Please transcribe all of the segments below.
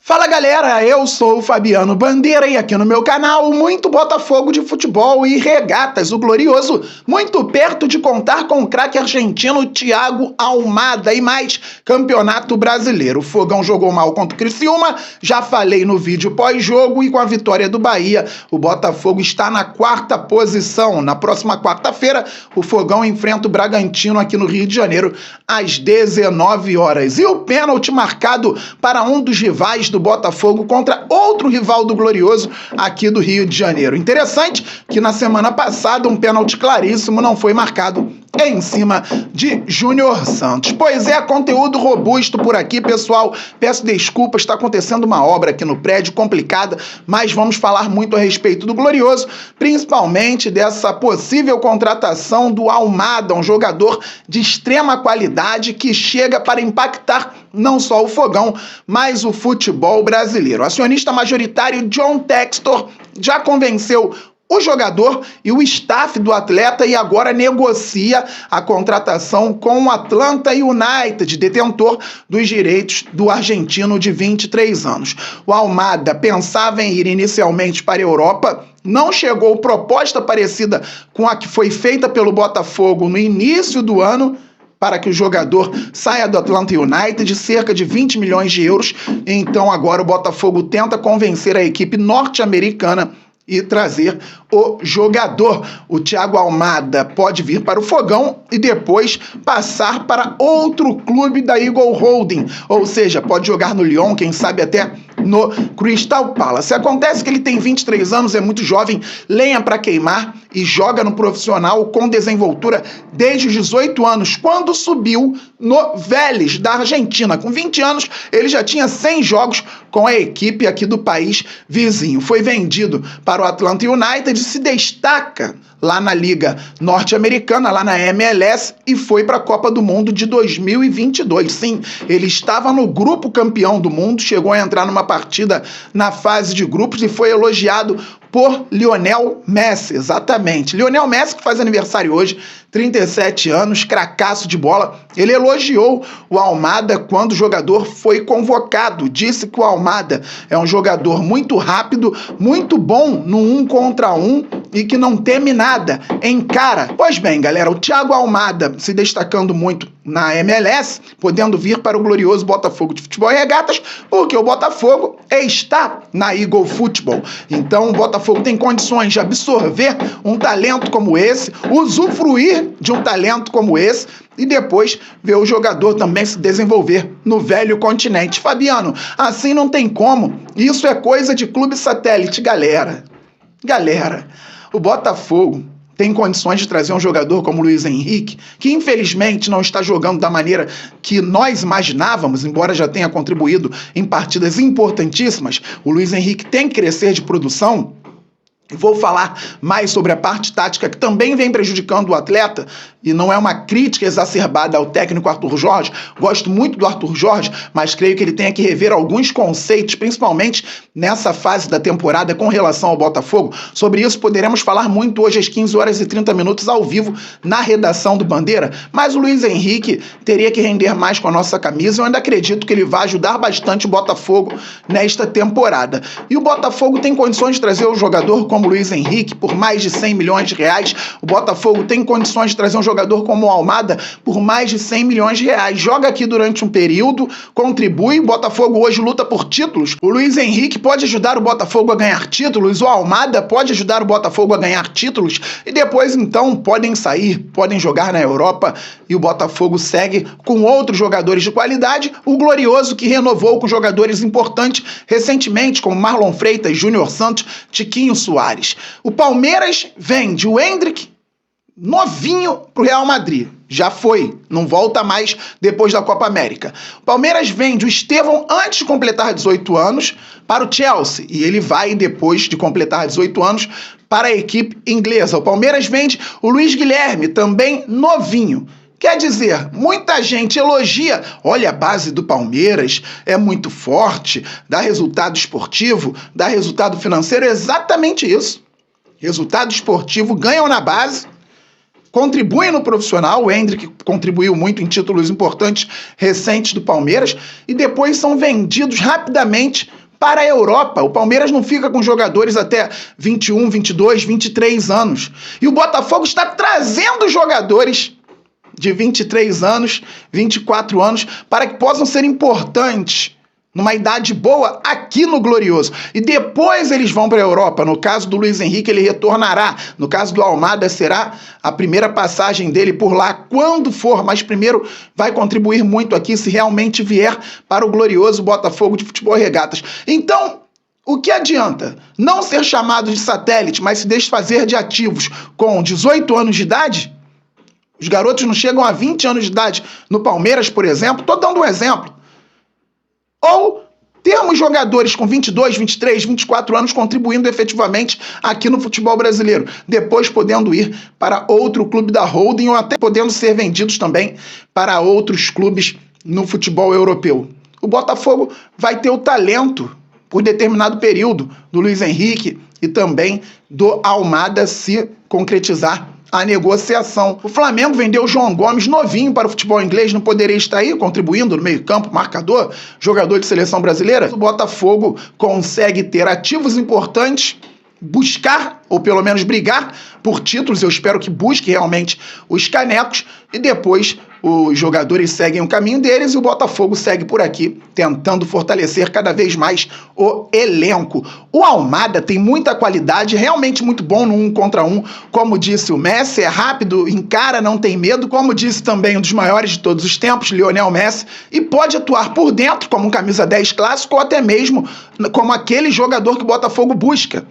Fala galera, eu sou o Fabiano Bandeira e aqui no meu canal muito Botafogo de futebol e regatas, o glorioso, muito perto de contar com o craque argentino Thiago Almada e mais Campeonato Brasileiro. O Fogão jogou mal contra o Criciúma, já falei no vídeo pós-jogo e com a vitória do Bahia, o Botafogo está na quarta posição. Na próxima quarta-feira, o Fogão enfrenta o Bragantino aqui no Rio de Janeiro às 19 horas. E o pênalti marcado para um dos rivais do Botafogo contra outro rival do Glorioso aqui do Rio de Janeiro. Interessante que na semana passada um pênalti claríssimo não foi marcado em cima de Júnior Santos. Pois é, conteúdo robusto por aqui, pessoal. Peço desculpas, está acontecendo uma obra aqui no prédio complicada, mas vamos falar muito a respeito do Glorioso, principalmente dessa possível contratação do Almada, um jogador de extrema qualidade que chega para impactar não só o Fogão, mas o futebol brasileiro. O acionista majoritário John Textor já convenceu o jogador e o staff do atleta e agora negocia a contratação com o Atlanta United, detentor dos direitos do argentino de 23 anos. O Almada pensava em ir inicialmente para a Europa, não chegou proposta parecida com a que foi feita pelo Botafogo no início do ano, para que o jogador saia do Atlanta United de cerca de 20 milhões de euros. Então agora o Botafogo tenta convencer a equipe norte-americana e trazer o jogador. O Thiago Almada pode vir para o Fogão e depois passar para outro clube da Eagle Holding, ou seja, pode jogar no Lyon, quem sabe até no Crystal Palace. Acontece que ele tem 23 anos, é muito jovem, lenha para queimar e joga no profissional com desenvoltura desde os 18 anos, quando subiu no Vélez da Argentina. Com 20 anos, ele já tinha 100 jogos com a equipe aqui do país vizinho. Foi vendido para o Atlanta United, se destaca lá na Liga Norte-Americana, lá na MLS, e foi para a Copa do Mundo de 2022. Sim, ele estava no grupo campeão do mundo, chegou a entrar numa partida na fase de grupos e foi elogiado por Lionel Messi, exatamente. Lionel Messi, que faz aniversário hoje, 37 anos, cracaço de bola. Ele elogiou o Almada quando o jogador foi convocado. Disse que o Almada é um jogador muito rápido, muito bom no 1 contra 1 e que não teme nada, encara. Pois bem, galera, o Thiago Almada se destacando muito na MLS, podendo vir para o glorioso Botafogo de futebol e regatas, porque o Botafogo está na Eagle Football. Então o Botafogo tem condições de absorver um talento como esse, usufruir de um talento como esse e depois ver o jogador também se desenvolver no velho continente. Fabiano, assim não tem como. Isso é coisa de clube satélite, galera. O Botafogo tem condições de trazer um jogador como o Luiz Henrique, que infelizmente não está jogando da maneira que nós imaginávamos, embora já tenha contribuído em partidas importantíssimas. O Luiz Henrique tem que crescer de produção. Vou falar mais sobre a parte tática que também vem prejudicando o atleta, e não é uma crítica exacerbada ao técnico Arthur Jorge. Gosto muito do Arthur Jorge, mas creio que ele tenha que rever alguns conceitos, principalmente nessa fase da temporada com relação ao Botafogo. Sobre isso poderemos falar muito hoje às 15 horas e 30 minutos ao vivo na redação do Bandeira, mas o Luiz Henrique teria que render mais com a nossa camisa. Eu ainda acredito que ele vai ajudar bastante o Botafogo nesta temporada. E o Botafogo tem condições de trazer o jogador como Luiz Henrique por mais de 100 milhões de reais. O Botafogo tem condições de trazer um jogador como o Almada por mais de 100 milhões de reais. Joga aqui durante um período, contribui. O Botafogo hoje luta por títulos. O Luiz Henrique pode ajudar o Botafogo a ganhar títulos. O Almada pode ajudar o Botafogo a ganhar títulos. E depois, então, podem sair, podem jogar na Europa e o Botafogo segue com outros jogadores de qualidade. O Glorioso, que renovou com jogadores importantes recentemente, como Marlon Freitas, Júnior Santos, Tiquinho Soares. O Palmeiras vende o Endrick novinho pro Real Madrid. Já foi, não volta mais depois da Copa América. O Palmeiras vende o Estevão antes de completar 18 anos para o Chelsea. E ele vai, depois de completar 18 anos, para a equipe inglesa. O Palmeiras vende o Luiz Guilherme, também novinho. Quer dizer, muita gente elogia, olha, a base do Palmeiras é muito forte, dá resultado esportivo, dá resultado financeiro, é exatamente isso. Resultado esportivo ganham na base, contribuem no profissional, o Endrick contribuiu muito em títulos importantes recentes do Palmeiras, e depois são vendidos rapidamente para a Europa. O Palmeiras não fica com jogadores até 21, 22, 23 anos. E o Botafogo está trazendo jogadores de 23 anos, 24 anos, para que possam ser importantes numa idade boa aqui no Glorioso. E depois eles vão para a Europa. No caso do Luiz Henrique, ele retornará. No caso do Almada, será a primeira passagem dele por lá, quando for. Mas primeiro vai contribuir muito aqui, se realmente vier para o Glorioso Botafogo de Futebol e Regatas. Então, o que adianta não ser chamado de satélite, mas se desfazer de ativos com 18 anos de idade? Os garotos não chegam a 20 anos de idade no Palmeiras, por exemplo. Estou dando um exemplo. Ou termos jogadores com 22, 23, 24 anos contribuindo efetivamente aqui no futebol brasileiro, depois podendo ir para outro clube da holding ou até podendo ser vendidos também para outros clubes no futebol europeu. O Botafogo vai ter o talento por determinado período do Luiz Henrique e também do Almada se concretizar a negociação. O Flamengo vendeu o João Gomes novinho para o futebol inglês, não poderia estar aí contribuindo no meio-campo, marcador, jogador de seleção brasileira? O Botafogo consegue ter ativos importantes, buscar, ou pelo menos brigar por títulos, eu espero que busque realmente os canecos, e depois os jogadores seguem o caminho deles e o Botafogo segue por aqui, tentando fortalecer cada vez mais o elenco. O Almada tem muita qualidade, realmente muito bom no 1 contra 1, como disse o Messi, é rápido, encara, não tem medo, como disse também um dos maiores de todos os tempos, Lionel Messi, e pode atuar por dentro como um camisa 10 clássico ou até mesmo como aquele jogador que o Botafogo busca.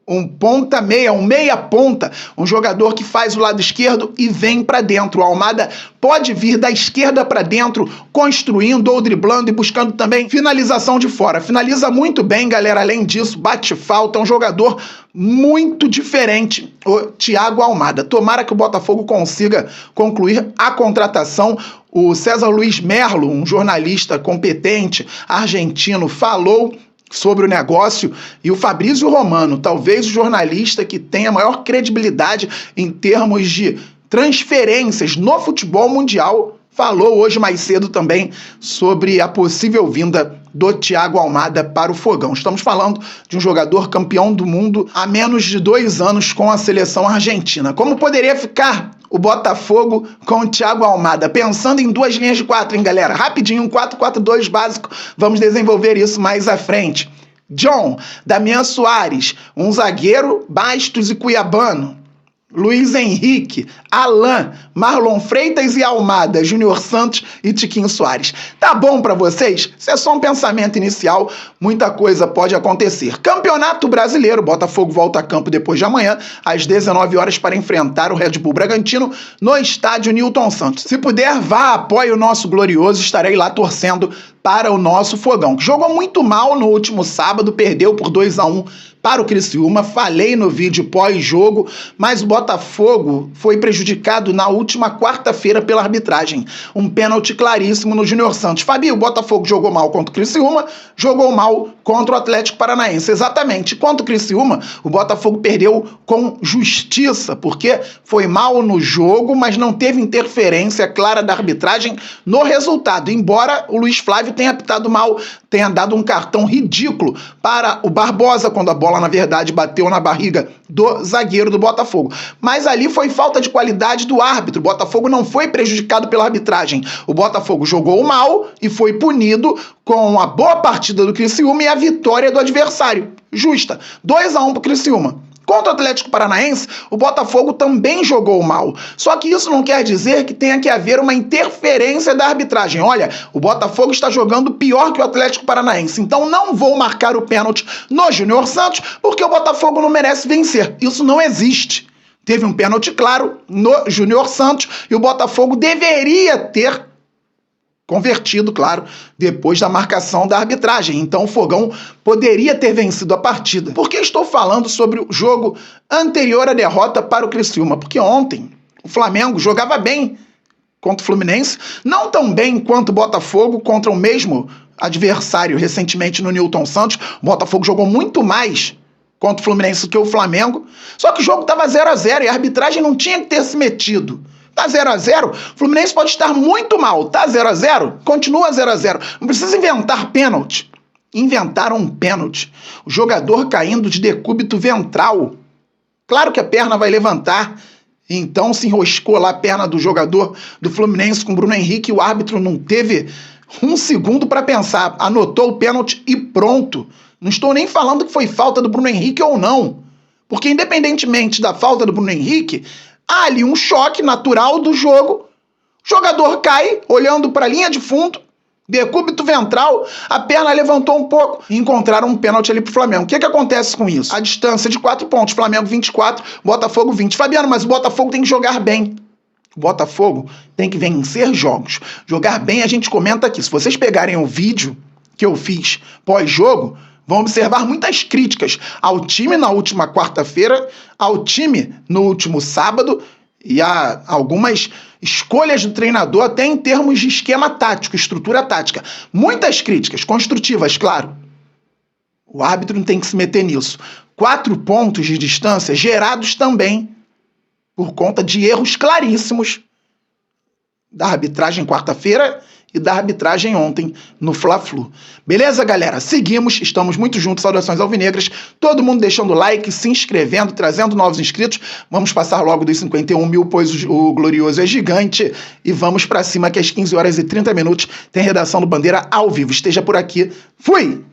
Um ponta-meia, um meia-ponta, um jogador que faz o lado esquerdo e vem para dentro. O Almada pode vir da esquerda para dentro, construindo ou driblando e buscando também finalização de fora. Finaliza muito bem, galera. Além disso, bate falta, é um jogador muito diferente, o Thiago Almada. Tomara que o Botafogo consiga concluir a contratação. O César Luiz Merlo, um jornalista competente argentino, falou sobre o negócio, e o Fabrício Romano, talvez o jornalista que tenha maior credibilidade em termos de transferências no futebol mundial, falou hoje mais cedo também sobre a possível vinda do Thiago Almada para o Fogão. Estamos falando de um jogador campeão do mundo há menos de 2 anos com a seleção argentina. Como poderia ficar o Botafogo com o Thiago Almada? Pensando em 2 linhas de 4, hein, galera? Rapidinho, um 4-4-2 básico. Vamos desenvolver isso mais à frente. John, Damian Soares, um zagueiro, Bastos e Cuiabano. Luiz Henrique, Alain, Marlon Freitas e Almada, Júnior Santos e Tiquinho Soares. Tá bom pra vocês? Isso é só um pensamento inicial, muita coisa pode acontecer. Campeonato Brasileiro, Botafogo volta a campo depois de amanhã, às 19 horas, para enfrentar o Red Bull Bragantino no estádio Newton Santos. Se puder, vá, apoie o nosso glorioso, estarei lá torcendo para o nosso Fogão, que jogou muito mal no último sábado, perdeu por 2-1 para o Criciúma. Falei no vídeo pós-jogo, mas o Botafogo foi prejudicado na última quarta-feira pela arbitragem. Um pênalti claríssimo no Júnior Santos. Fabi, o Botafogo jogou mal contra o Criciúma, jogou mal contra o Atlético Paranaense. Exatamente. Contra o Criciúma, o Botafogo perdeu com justiça, porque foi mal no jogo, mas não teve interferência clara da arbitragem no resultado. Embora o Luiz Flávio tenha apitado mal, tenha dado um cartão ridículo para o Barbosa, quando a bola, na verdade, bateu na barriga do zagueiro do Botafogo. Mas ali foi falta de qualidade do árbitro. O Botafogo não foi prejudicado pela arbitragem. O Botafogo jogou mal e foi punido com a boa partida do Criciúma e a vitória do adversário. Justa. 2-1 pro Criciúma. Contra o Atlético Paranaense, o Botafogo também jogou mal. Só que isso não quer dizer que tenha que haver uma interferência da arbitragem. Olha, o Botafogo está jogando pior que o Atlético Paranaense, então não vou marcar o pênalti no Júnior Santos, porque o Botafogo não merece vencer. Isso não existe. Teve um pênalti claro no Júnior Santos e o Botafogo deveria ter convertido, claro, depois da marcação da arbitragem. Então o Fogão poderia ter vencido a partida. Por que estou falando sobre o jogo anterior à derrota para o Criciúma? Porque ontem o Flamengo jogava bem contra o Fluminense, não tão bem quanto o Botafogo contra o mesmo adversário recentemente no Newton Santos. O Botafogo jogou muito mais contra o Fluminense do que o Flamengo. Só que o jogo estava 0-0 e a arbitragem não tinha que ter se metido. Tá 0-0, o Fluminense pode estar muito mal. Tá 0-0, continua 0-0. Não precisa inventar pênalti. Inventaram um pênalti. O jogador caindo de decúbito ventral. Claro que a perna vai levantar. Então se enroscou lá a perna do jogador do Fluminense com o Bruno Henrique e o árbitro não teve um segundo para pensar. Anotou o pênalti e pronto. Não estou nem falando que foi falta do Bruno Henrique ou não. Porque independentemente da falta do Bruno Henrique, há ali um choque natural do jogo. O jogador cai, olhando para a linha de fundo, decúbito ventral, a perna levantou um pouco e encontraram um pênalti ali pro Flamengo. O que acontece com isso? A distância de 4 pontos, Flamengo 24, Botafogo 20. Fabiano, mas o Botafogo tem que jogar bem. O Botafogo tem que vencer jogos. Jogar bem a gente comenta aqui. Se vocês pegarem o vídeo que eu fiz pós-jogo, vão observar muitas críticas ao time na última quarta-feira, ao time no último sábado e a algumas escolhas do treinador até em termos de esquema tático, estrutura tática. Muitas críticas, construtivas, claro. O árbitro não tem que se meter nisso. 4 pontos de distância gerados também por conta de erros claríssimos da arbitragem quarta-feira e da arbitragem ontem no Fla-Flu. Beleza, galera? Seguimos, estamos muito juntos, saudações alvinegras, todo mundo deixando like, se inscrevendo, trazendo novos inscritos. Vamos passar logo dos 51 mil, pois o glorioso é gigante, e vamos pra cima que às 15 horas e 30 minutos tem redação do Bandeira ao vivo. Esteja por aqui. Fui!